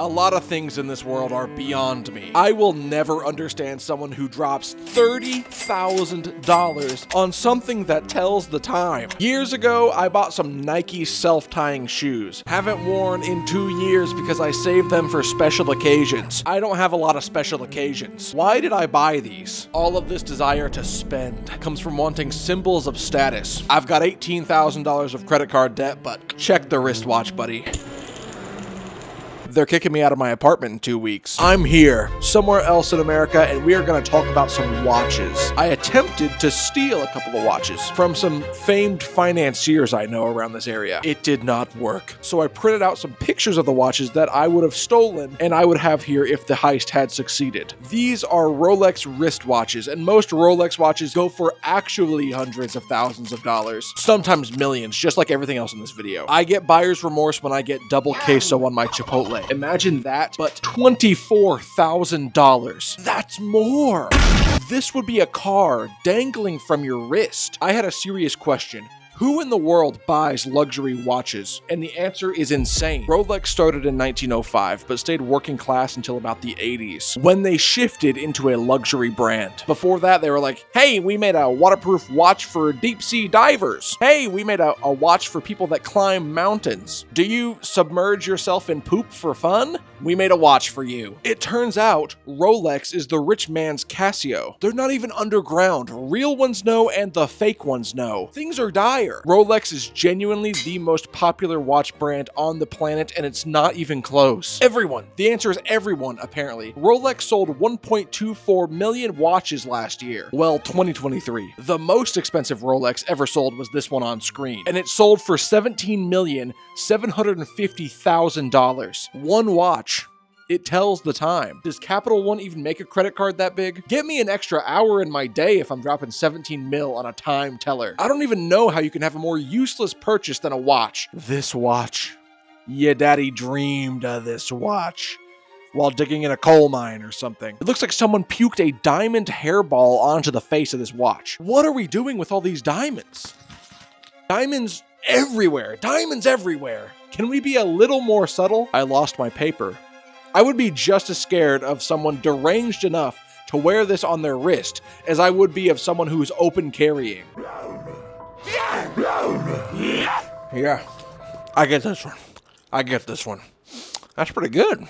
A lot of things in this world are beyond me. I will never understand someone who drops $30,000 on something that tells the time. Years ago, I bought some Nike self-tying shoes. Haven't worn in 2 years because I saved them for special occasions. I don't have a lot of special occasions. Why did I buy these? All of this desire to spend comes from wanting symbols of status. I've got $18,000 of credit card debt, but check the wristwatch, buddy. They're kicking me out of my apartment in 2 weeks. I'm here, somewhere else in America, and we are going to talk about some watches. I attempted to steal a couple of watches from some famed financiers I know around this area. It did not work. So I printed out some pictures of the watches that I would have stolen and I would have here if the heist had succeeded. These are Rolex wristwatches, and most Rolex watches go for actually hundreds of thousands of dollars, sometimes millions, just like everything else in this video. I get buyer's remorse when I get double queso on my Chipotle. Imagine that, but $24,000. That's more. This would be a car dangling from your wrist. I had a serious question. Who in the world buys luxury watches? And the answer is insane. Rolex started in 1905, but stayed working class until about the 80s, when they shifted into a luxury brand. Before that, they were like, hey, we made a waterproof watch for deep sea divers. Hey, we made a watch for people that climb mountains. Do you submerge yourself in poop for fun? We made a watch for you. It turns out Rolex is the rich man's Casio. They're not even underground. Real ones know and the fake ones know. Things are dire. Rolex is genuinely the most popular watch brand on the planet, and it's not even close. Everyone. The answer is everyone, apparently. Rolex sold 1.24 million watches last year. Well, 2023. The most expensive Rolex ever sold was this one on screen, and it sold for $17,750,000. One watch. It tells the time. Does Capital One even make a credit card that big? Get me an extra hour in my day if I'm dropping 17 mil on a time teller. I don't even know how you can have a more useless purchase than a watch. This watch. Yeah, daddy dreamed of this watch while digging in a coal mine or something. It looks like someone puked a diamond hairball onto the face of this watch. What are we doing with all these diamonds? Diamonds everywhere. Diamonds everywhere. Can we be a little more subtle? I lost my paper. I would be just as scared of someone deranged enough to wear this on their wrist as I would be of someone who is open carrying. Yeah, I get this one. I get this one. That's pretty good.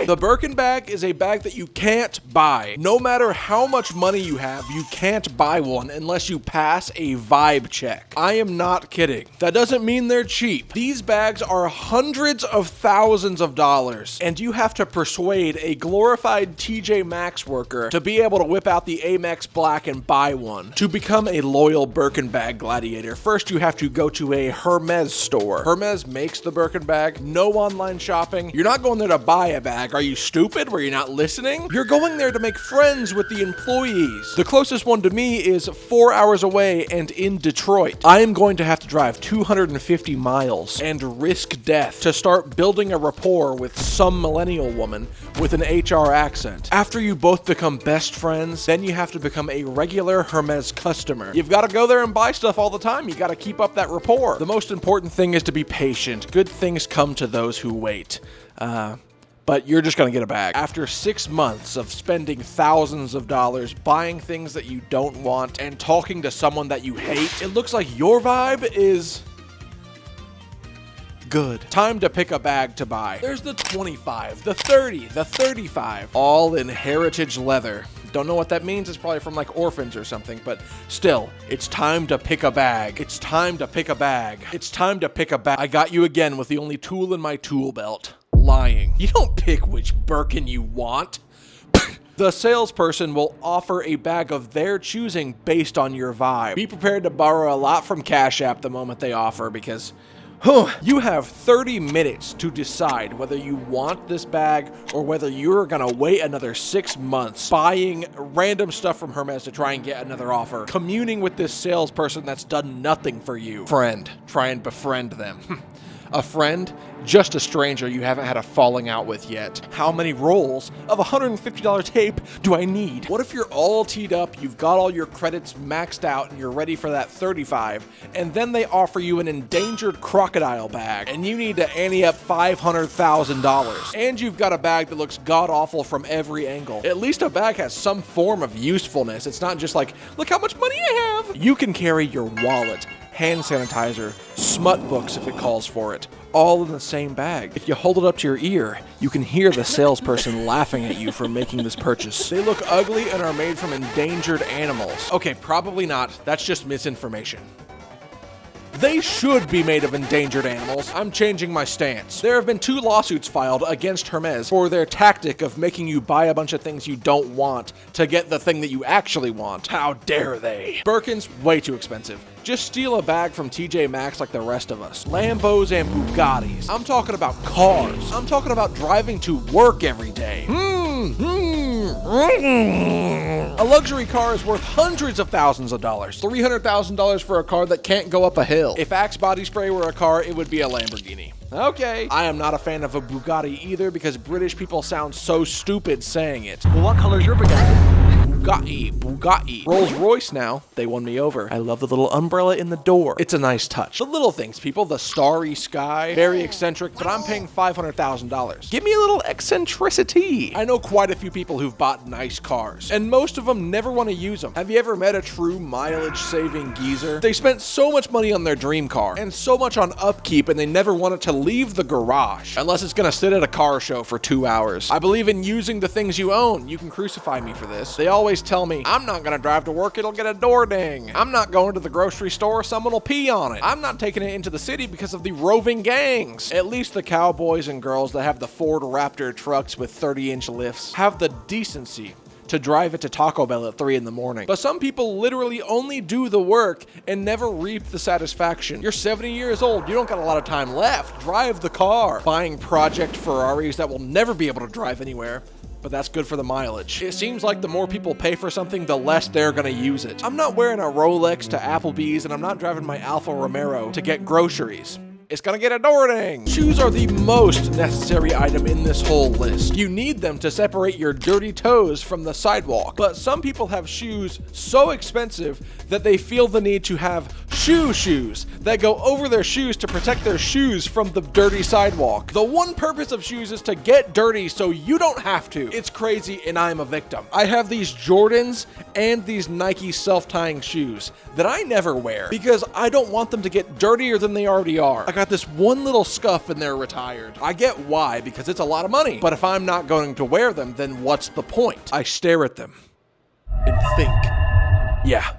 The Birkin bag is a bag that you can't buy. No matter how much money you have, you can't buy one unless you pass a vibe check. I am not kidding. That doesn't mean they're cheap. These bags are hundreds of thousands of dollars, and you have to persuade a glorified TJ Maxx worker to be able to whip out the Amex Black and buy one. To become a loyal Birkin bag gladiator, first you have to go to a Hermes store. Hermes makes the Birkin bag. No online shopping. You're not going there to buy a bag. Are you stupid? Were you not listening? You're going there to make friends with the employees. The closest one to me is 4 hours away and in Detroit. I am going to have to drive 250 miles and risk death to start building a rapport with some millennial woman with an HR accent. After you both become best friends, then you have to become a regular Hermes customer. You've got to go there and buy stuff all the time. You got to keep up that rapport. The most important thing is to be patient. Good things come to those who wait. But you're just gonna get a bag. After 6 months of spending thousands of dollars buying things that you don't want and talking to someone that you hate, it looks like your vibe is good. Time to pick a bag to buy. There's the 25, the 30, the 35, all in heritage leather. Don't know what that means. It's probably from like orphans or something, but still, it's time to pick a bag. It's time to pick a bag. It's time to pick a bag. I got you again with the only tool in my tool belt. Lying. You don't pick which Birkin you want. The salesperson will offer a bag of their choosing based on your vibe. Be prepared to borrow a lot from Cash App the moment they offer, because you have 30 minutes to decide whether you want this bag or whether you're gonna wait another 6 months buying random stuff from Hermes to try and get another offer, communing with this salesperson that's done nothing for you. Friend, try and befriend them. A friend? Just a stranger you haven't had a falling out with yet. How many rolls of $150 tape do I need? What if you're all teed up, you've got all your credits maxed out, and you're ready for that 35, and then they offer you an endangered crocodile bag, and you need to ante up $500,000, and you've got a bag that looks god-awful from every angle. At least a bag has some form of usefulness. It's not just like, look how much money I have. You can carry your wallet, hand sanitizer, smut books if it calls for it, all in the same bag. If you hold it up to your ear, you can hear the salesperson laughing at you for making this purchase. They look ugly and are made from endangered animals. Okay, probably not. That's just misinformation. They should be made of endangered animals. I'm changing my stance. There have been 2 lawsuits filed against Hermes for their tactic of making you buy a bunch of things you don't want to get the thing that you actually want. How dare they? Birkins, way too expensive. Just steal a bag from TJ Maxx like the rest of us. Lambos and Bugattis. I'm talking about cars. I'm talking about driving to work every day. A luxury car is worth hundreds of thousands of dollars. $300,000 for a car that can't go up a hill. If Axe body spray were a car, it would be a Lamborghini. Okay. I am not a fan of a Bugatti either because British people sound so stupid saying it. Well, what color's your Bugatti? Bugatti. Rolls Royce now, they won me over. I love the little umbrella in the door. It's a nice touch. The little things, people, the starry sky, very eccentric, but I'm paying $500,000. Give me a little eccentricity. I know quite a few people who've bought nice cars, and most of them never want to use them. Have you ever met a true mileage-saving geezer? They spent so much money on their dream car, and so much on upkeep, and they never want it to leave the garage, unless it's gonna sit at a car show for 2 hours. I believe in using the things you own. You can crucify me for this. They always tell me, I'm not gonna drive to work, it'll get a door ding. I'm not going to the grocery store, someone will pee on it. I'm not taking it into the city because of the roving gangs. At least the cowboys and girls that have the Ford Raptor trucks with 30-inch lifts have the decency to drive it to Taco Bell at 3 in the morning. But some people literally only do the work and never reap the satisfaction. You're 70 years old, you don't got a lot of time left. Drive the car. Buying Project Ferraris that will never be able to drive anywhere, but that's good for the mileage. It seems like the more people pay for something, the less they're gonna use it. I'm not wearing a Rolex to Applebee's, and I'm not driving my Alfa Romero to get groceries. It's gonna get a door ding. Shoes are the most necessary item in this whole list. You need them to separate your dirty toes from the sidewalk. But some people have shoes so expensive that they feel the need to have shoes that go over their shoes to protect their shoes from the dirty sidewalk. The one purpose of shoes is to get dirty so you don't have to. It's crazy and I'm a victim. I have these Jordans and these Nike self-tying shoes that I never wear because I don't want them to get dirtier than they already are. I got this one little scuff and they're retired. I get why, because it's a lot of money. But if I'm not going to wear them, then what's the point? I stare at them and think, yeah,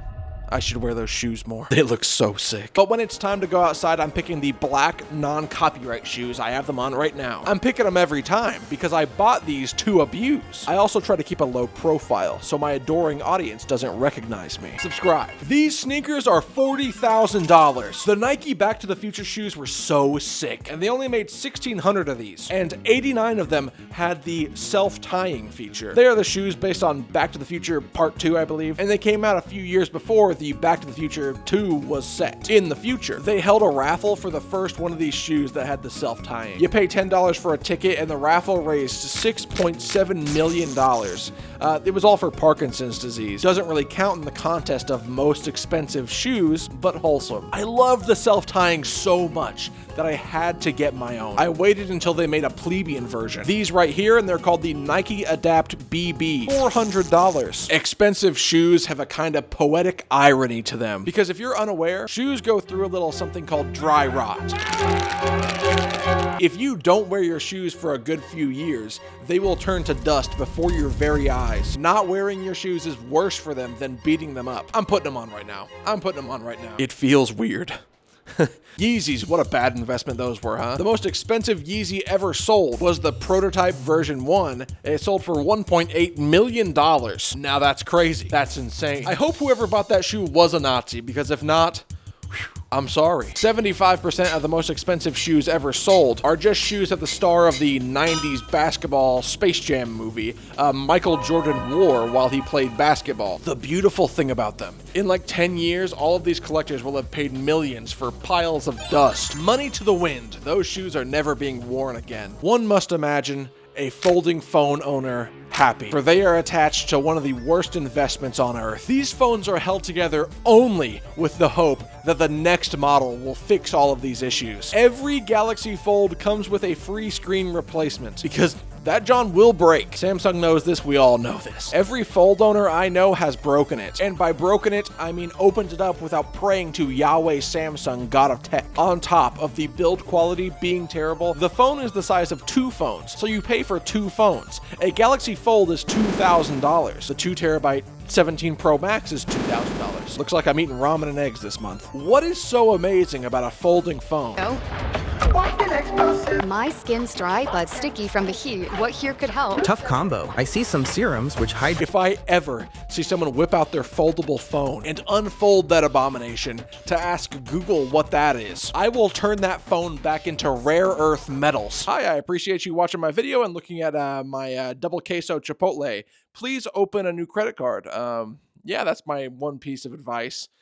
I should wear those shoes more. They look so sick. But when it's time to go outside, I'm picking the black non-copyright shoes. I have them on right now. I'm picking them every time because I bought these to abuse. I also try to keep a low profile so my adoring audience doesn't recognize me. Subscribe. These sneakers are $40,000. The Nike Back to the Future shoes were so sick, and they only made 1,600 of these, and 89 of them had the self-tying feature. They are the shoes based on Back to the Future Part 2, I believe, and they came out a few years before the Back to the Future 2 was set. In the future, they held a raffle for the first one of these shoes that had the self-tying. You pay $10 for a ticket and the raffle raised $6.7 million. It was all for Parkinson's disease. Doesn't really count in the contest of most expensive shoes, but wholesome. I loved the self-tying so much that I had to get my own. I waited until they made a plebeian version. These right here, and they're called the Nike Adapt BB. $400. Expensive shoes have a kind of poetic irony to them, because if you're unaware, shoes go through a little something called dry rot. If you don't wear your shoes for a good few years, they will turn to dust before your very eyes. Not wearing your shoes is worse for them than beating them up. I'm putting them on right now. It feels weird. Yeezys, what a bad investment those were, huh? The most expensive Yeezy ever sold was the prototype version 1. It sold for $1.8 million. Now that's crazy. That's insane. I hope whoever bought that shoe was a Nazi, because if not, whew, I'm sorry. 75% of the most expensive shoes ever sold are just shoes that the star of the 90s basketball Space Jam movie, Michael Jordan, wore while he played basketball. The beautiful thing about them, in like 10 years, all of these collectors will have paid millions for piles of dust. Money to the wind. Those shoes are never being worn again. One must imagine a folding phone owner happy, for they are attached to one of the worst investments on earth. These phones are held together only with the hope that the next model will fix all of these issues. Every Galaxy Fold comes with a free screen replacement, because that John will break. Samsung knows this, we all know this. Every Fold owner I know has broken it. And by broken it, I mean opened it up without praying to Yahweh Samsung, God of Tech. On top of the build quality being terrible, the phone is the size of 2 phones, so you pay for 2 phones. A Galaxy Fold is $2,000. The 2TB 17 Pro Max is $2,000. Looks like I'm eating ramen and eggs this month. What is so amazing about a folding phone? My skin's dry but sticky from the heat. What here could help? Tough combo. I see some serums which hide. If I ever see someone whip out their foldable phone and unfold that abomination to ask Google what that is, I will turn that phone back into rare earth metals. Hi, I appreciate you watching my video and looking at my double queso Chipotle. Please open a new credit card. Yeah, that's my one piece of advice.